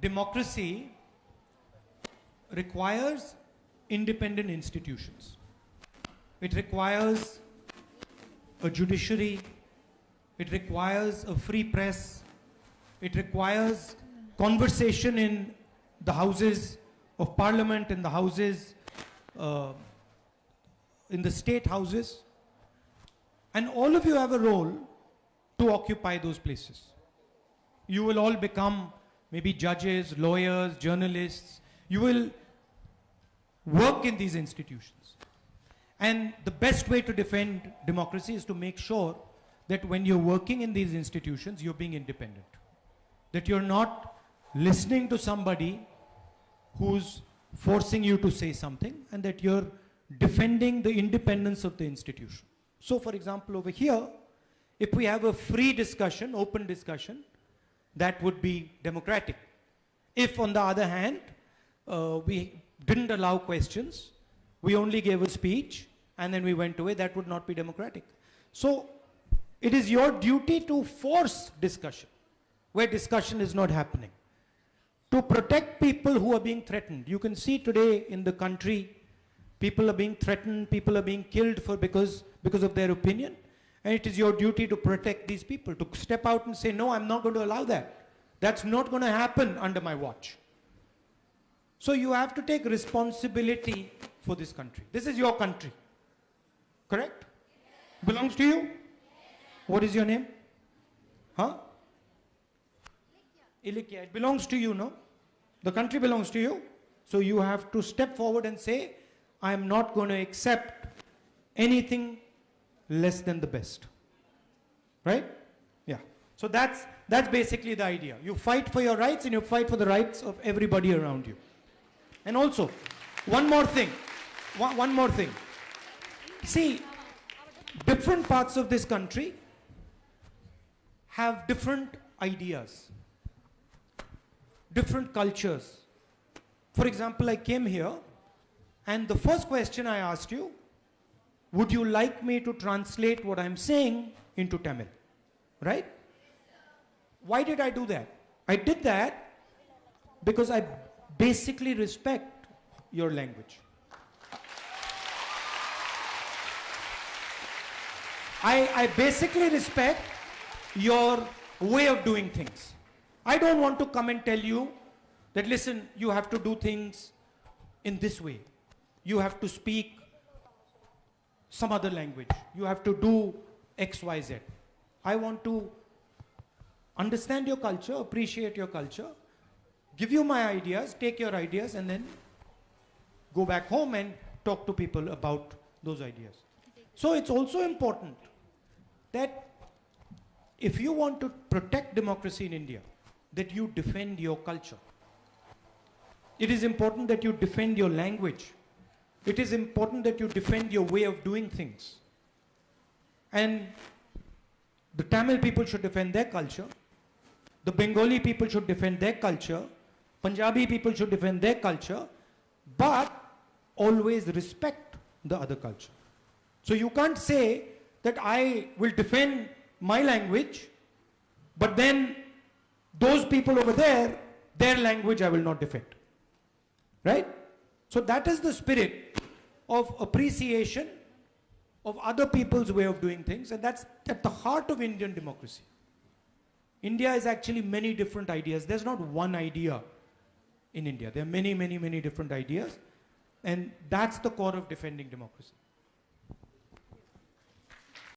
democracy requires independent institutions. It requires a judiciary. It requires a free press. It requires conversation in the houses of parliament, in the houses, in the state houses. And all of you have a role to occupy those places. You will all become maybe judges, lawyers, journalists. You will work in these institutions. And the best way to defend democracy is to make sure that when you're working in these institutions, you're being independent. That you're not listening to somebody who's forcing you to say something, and that you're defending the independence of the institution. So, for example, over here, if we have a free discussion, open discussion, that would be democratic. If, on the other hand, we didn't allow questions, we only gave a speech, and then we went away, that would not be democratic. So, it is your duty to force discussion, where discussion is not happening. To protect people who are being threatened. You can see today in the country, people are being threatened, people are being killed because of their opinion. And it is your duty to protect these people, to step out and say, no, I'm not going to allow that. That's not going to happen under my watch. So you have to take responsibility for this country. This is your country. Correct? Belongs to you? What is your name? Huh? Ilikya. It belongs to you, no? The country belongs to you. So you have to step forward and say, I am not going to accept anything less than the best. Right? Yeah. So that's basically the idea. You fight for your rights and you fight for the rights of everybody around you. And also, one more thing. One more thing. See, different parts of this country have different ideas, different cultures. For example, I came here and the first question I asked you, would you like me to translate what I'm saying into Tamil? Right? Why did I do that? I did that because I basically respect your language. I basically respect your way of doing things. I don't want to come and tell you that, listen, you have to do things in this way. You have to speak some other language. You have to do X, Y, Z. I want to understand your culture, appreciate your culture, give you my ideas, take your ideas, and then go back home and talk to people about those ideas. So it's also important that if you want to protect democracy in India, that you defend your culture. It is important that you defend your language. It is important that you defend your way of doing things. And the Tamil people should defend their culture. The Bengali people should defend their culture. Punjabi people should defend their culture. But always respect the other culture. So you can't say that I will defend my language, but then those people over there, their language I will not defend. Right? So that is the spirit of appreciation of other people's way of doing things, and that's at the heart of Indian democracy. India is actually many different ideas. There's not one idea in India. There are many, many, many different ideas, and that's the core of defending democracy.